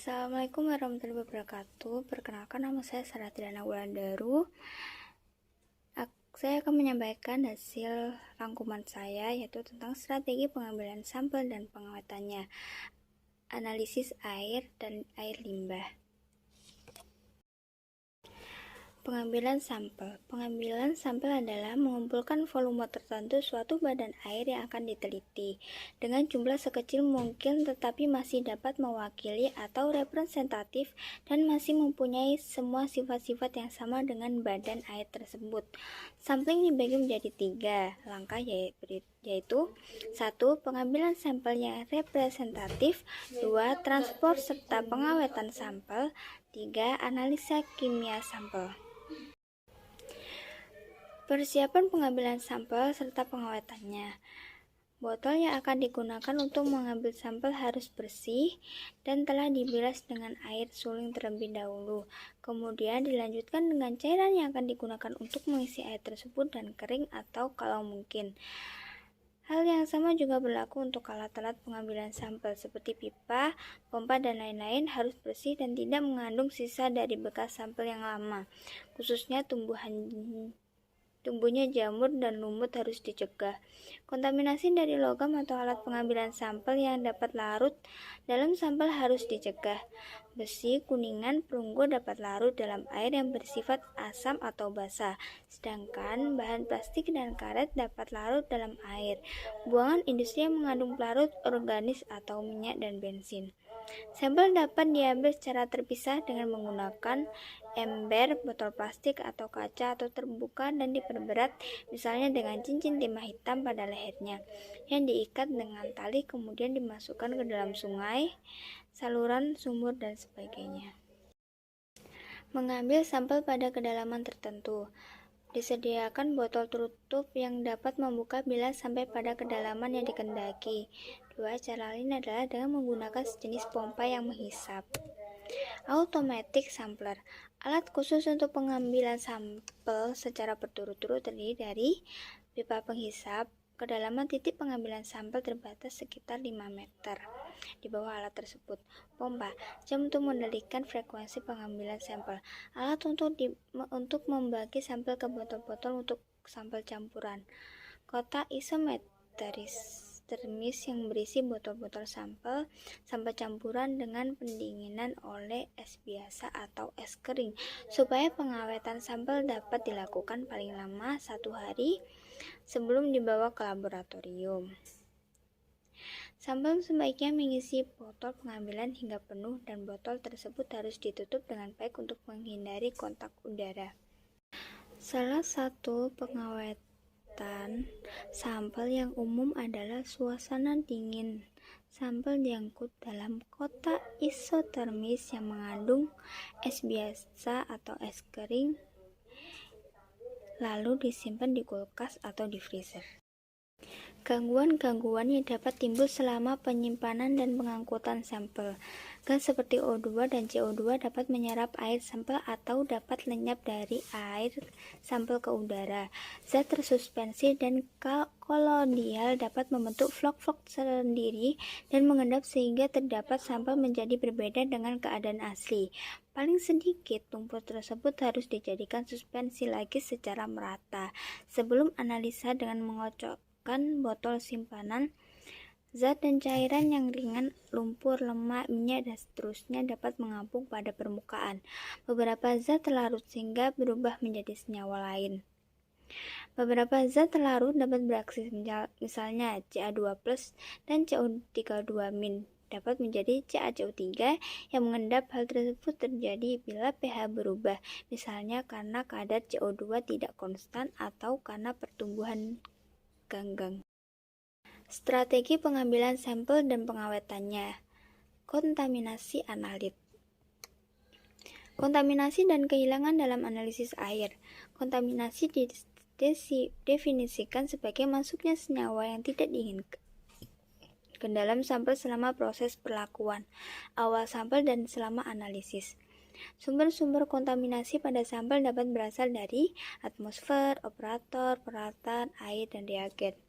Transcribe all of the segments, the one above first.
Assalamualaikum warahmatullahi wabarakatuh. Perkenalkan, nama saya Sarah Triana Wulandaru. Saya akan menyampaikan hasil rangkuman saya, yaitu tentang strategi pengambilan sampel dan pengawetannya, analisis air dan air limbah. Pengambilan sampel. Pengambilan sampel adalah mengumpulkan volume tertentu suatu badan air yang akan diteliti dengan jumlah sekecil mungkin, tetapi masih dapat mewakili atau representatif dan masih mempunyai semua sifat-sifat yang sama dengan badan air tersebut. Sampling dibagi menjadi 3 langkah, yaitu 1. Pengambilan sampel yang representatif, 2. Transport serta pengawetan sampel, 3. Analisa kimia sampel. Persiapan pengambilan sampel serta pengawetannya. Botol yang akan digunakan untuk mengambil sampel harus bersih dan telah dibilas dengan air suling terlebih dahulu. Kemudian dilanjutkan dengan cairan yang akan digunakan untuk mengisi air tersebut dan kering atau kalau mungkin. Hal yang sama juga berlaku untuk alat-alat pengambilan sampel seperti pipa, pompa, dan lain-lain harus bersih dan tidak mengandung sisa dari bekas sampel yang lama. Khususnya tumbuhnya jamur dan lumut harus dicegah. Kontaminasi dari logam atau alat pengambilan sampel yang dapat larut dalam sampel harus dicegah. Besi, kuningan, perunggu dapat larut dalam air yang bersifat asam atau basa, sedangkan bahan plastik dan karet dapat larut dalam air. Buangan industri yang mengandung pelarut organis atau minyak dan bensin. Sampel dapat diambil secara terpisah dengan menggunakan ember, botol plastik atau kaca atau terbuka dan diperberat, misalnya dengan cincin timah hitam pada lehernya yang diikat dengan tali kemudian dimasukkan ke dalam sungai, saluran, sumur, dan sebagainya. Mengambil sampel pada kedalaman tertentu. Disediakan botol tutup yang dapat membuka bila sampai pada kedalaman yang dikehendaki. 2. Cara lain adalah dengan menggunakan sejenis pompa yang menghisap. Automatic sampler. Alat khusus untuk pengambilan sampel secara berturut-turut terdiri dari pipa penghisap. Kedalaman titik pengambilan sampel terbatas sekitar 5 meter di bawah alat tersebut. Pompa, jam untuk mengendalikan frekuensi pengambilan sampel. Alat untuk membagi sampel ke botol-botol untuk sampel campuran. Kotak isometris termis yang berisi botol-botol sampel campuran dengan pendinginan oleh es biasa atau es kering, supaya pengawetan sampel dapat dilakukan paling lama 1 hari sebelum dibawa ke laboratorium. Sampel sebaiknya mengisi botol pengambilan hingga penuh dan botol tersebut harus ditutup dengan baik untuk menghindari kontak udara. Salah satu pengawetan sampel yang umum adalah suasana dingin. Sampel diangkut dalam kotak isotermis yang mengandung es biasa atau es kering, lalu disimpan di kulkas atau di freezer. Gangguan-gangguan yang dapat timbul selama penyimpanan dan pengangkutan sampel. Gas seperti O2 dan CO2 dapat menyerap air sampel atau dapat lenyap dari air sampel ke udara. Zat tersuspensi dan kolodial dapat membentuk vlog-vlog sendiri dan mengendap sehingga terdapat sampel menjadi berbeda dengan keadaan asli. Paling sedikit, lumpur tersebut harus dijadikan suspensi lagi secara merata sebelum analisa dengan mengocok botol simpanan. Zat dan cairan yang ringan, lumpur, lemak, minyak, dan seterusnya dapat mengapung pada permukaan. Beberapa zat terlarut sehingga berubah menjadi senyawa lain. Beberapa zat terlarut dapat beraksi, misalnya Ca2+ dan CO32- dapat menjadi CaCO3 yang mengendap. Hal tersebut terjadi bila pH berubah, misalnya karena kadar CO2 tidak konstan atau karena pertumbuhan ganggang. Strategi pengambilan sampel dan pengawetannya. Kontaminasi analit. Kontaminasi dan kehilangan dalam analisis air. Kontaminasi didefinisikan sebagai masuknya senyawa yang tidak diinginkan ke dalam sampel selama proses perlakuan awal sampel dan selama analisis. Sumber-sumber kontaminasi pada sampel dapat berasal dari atmosfer, operator, peralatan, air, dan reagen.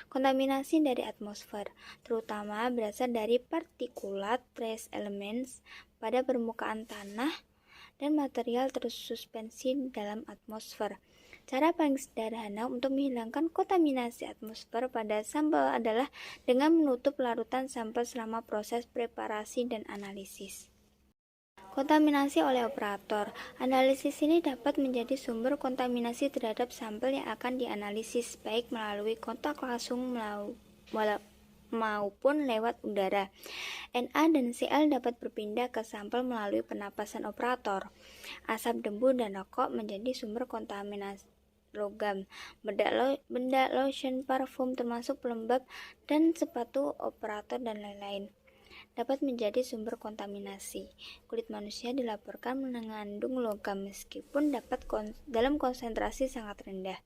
Kontaminasi dari atmosfer, terutama berasal dari partikulat trace elements pada permukaan tanah dan material tersuspensi dalam atmosfer. Cara paling sederhana untuk menghilangkan kontaminasi atmosfer pada sampel adalah dengan menutup larutan sampel selama proses preparasi dan analisis. Kontaminasi oleh operator. Analisis ini dapat menjadi sumber kontaminasi terhadap sampel yang akan dianalisis, baik melalui kontak langsung maupun lewat udara. Na dan Cl dapat berpindah ke sampel melalui pernapasan operator. Asap debu dan rokok menjadi sumber kontaminasi logam. Benda lotion, parfum, termasuk pelembab dan sepatu operator dan lain-lain dapat menjadi sumber kontaminasi. Kulit manusia dilaporkan mengandung logam meskipun dapat dalam konsentrasi sangat rendah.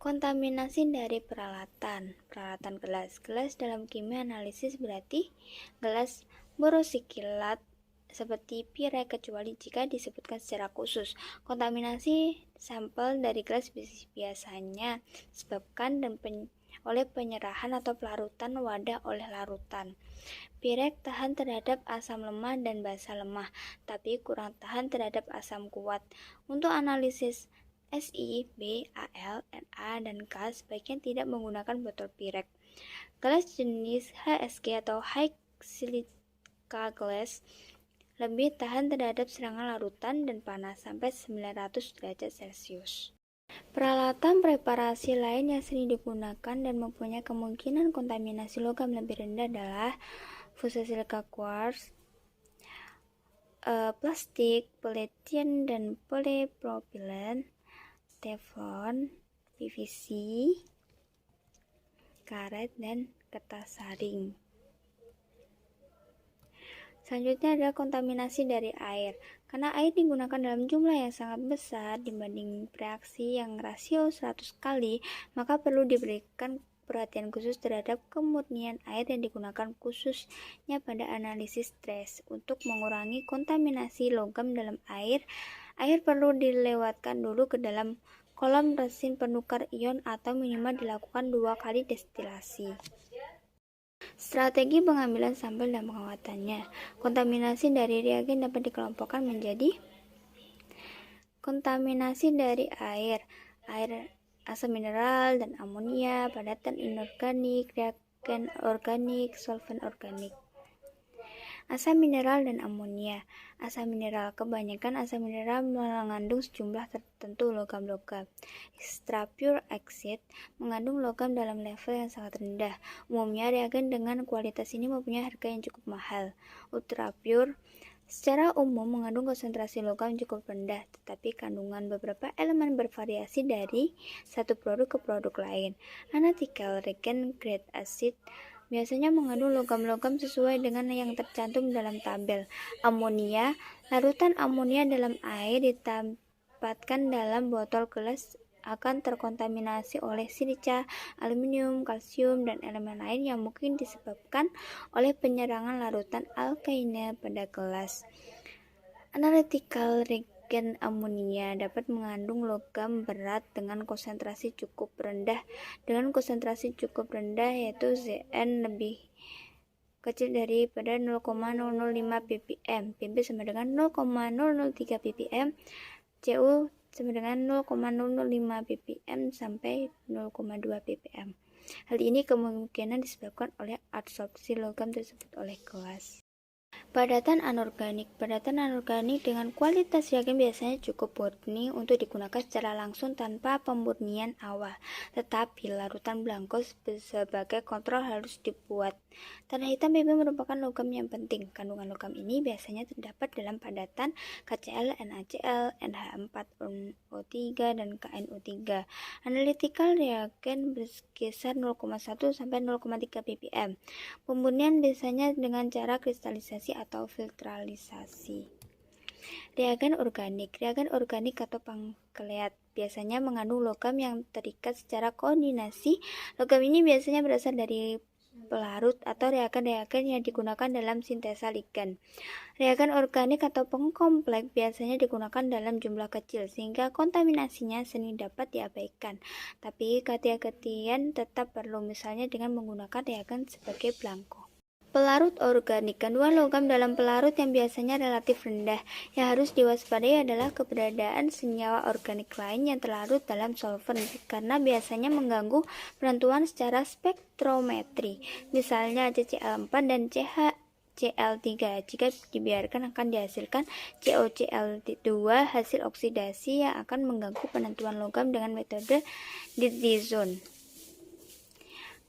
Kontaminasi dari peralatan gelas. Gelas dalam kimia analisis berarti gelas borosikilat seperti pirek kecuali jika disebutkan secara khusus. Kontaminasi sampel dari gelas biasanya disebabkan oleh penyerahan atau pelarutan wadah oleh larutan. Pirek tahan terhadap asam lemah dan basa lemah, tapi kurang tahan terhadap asam kuat. Untuk analisis Si, B, Al, Na, dan K sebaiknya tidak menggunakan botol pirek. Gelas jenis HSG atau High Silica Glass lebih tahan terhadap serangan larutan dan panas sampai 900 derajat Celcius. Peralatan preparasi lain yang sering digunakan dan mempunyai kemungkinan kontaminasi logam lebih rendah adalah fuse silika quartz, plastik, polietilen dan polipropilen, teflon, PVC, karet, dan kertas saring. Selanjutnya adalah kontaminasi dari air. Karena air digunakan dalam jumlah yang sangat besar dibanding reaksi yang rasio 100 kali, maka perlu diberikan perhatian khusus terhadap kemurnian air yang digunakan khususnya pada analisis trace. Untuk mengurangi kontaminasi logam dalam air perlu dilewatkan dulu ke dalam kolom resin penukar ion atau minimal dilakukan 2 kali destilasi. Strategi pengambilan sampel dan pengawasannya. Kontaminasi dari reagen dapat dikelompokkan menjadi kontaminasi dari air asam mineral dan amonia, padatan inorganik, reagen organik, solvent organik. Asam mineral dan amonia. Asam mineral, kebanyakan asam mineral mengandung sejumlah tertentu logam-logam. Extra pure acid mengandung logam dalam level yang sangat rendah. Umumnya reagen dengan kualitas ini mempunyai harga yang cukup mahal. Ultra pure secara umum mengandung konsentrasi logam cukup rendah, tetapi kandungan beberapa elemen bervariasi dari satu produk ke produk lain. Analytical reagent grade acid biasanya mengandung logam-logam sesuai dengan yang tercantum dalam tabel. Amonia, larutan amonia dalam air ditempatkan dalam botol gelas akan terkontaminasi oleh silica, aluminium, kalsium, dan elemen lain yang mungkin disebabkan oleh penyerangan larutan alkaline pada gelas. Analytical reagent amonia dapat mengandung logam berat dengan konsentrasi cukup rendah yaitu Zn lebih kecil daripada 0,005 ppm, Pb sama dengan 0,003 ppm, Cu sama dengan 0,005 ppm sampai 0,2 ppm. Hal ini kemungkinan disebabkan oleh absorpsi logam tersebut oleh gelas. Padatan anorganik dengan kualitas reagen biasanya cukup murni untuk digunakan secara langsung tanpa pemurnian awal, tetapi larutan blanko sebagai kontrol harus dibuat. Tanah hitam Pb merupakan logam yang penting. Kandungan logam ini biasanya terdapat dalam padatan KCl, NaCl, NH4O3, dan KNO3. Analytical reagen berkisar 0,1 sampai 0,3 ppm. Pemurnian biasanya dengan cara kristalisasi atau filtralisasi. Reagen organik atau pankreat biasanya mengandung logam yang terikat secara koordinasi. Logam ini biasanya berasal dari pelarut atau reagen-reagen yang digunakan dalam sintesa ligan. Reagen organik atau pengkompleks biasanya digunakan dalam jumlah kecil sehingga kontaminasinya sering dapat diabaikan. Tapi kehati-hatian tetap perlu, misalnya dengan menggunakan reagen sebagai belangko. Pelarut organik, kandungan logam dalam pelarut yang biasanya relatif rendah. Yang harus diwaspadai adalah keberadaan senyawa organik lain yang terlarut dalam solvent karena biasanya mengganggu penentuan secara spektrometri, misalnya CCl4 dan CH-Cl3. Jika dibiarkan akan dihasilkan COCl2 hasil oksidasi yang akan mengganggu penentuan logam dengan metode dead zone.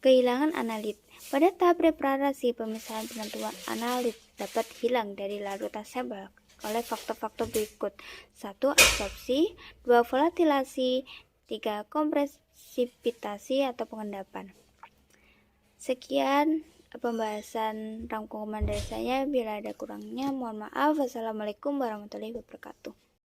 Kehilangan analit. Pada tahap preparasi, pemisahan penentuan analit dapat hilang dari larutan sampel oleh faktor-faktor berikut: 1. Absorpsi, 2. volatilasi, 3. kompresipitasi atau pengendapan. Sekian pembahasan rangkuman dari saya. Bila ada kurangnya, mohon maaf. Wassalamualaikum warahmatullahi wabarakatuh.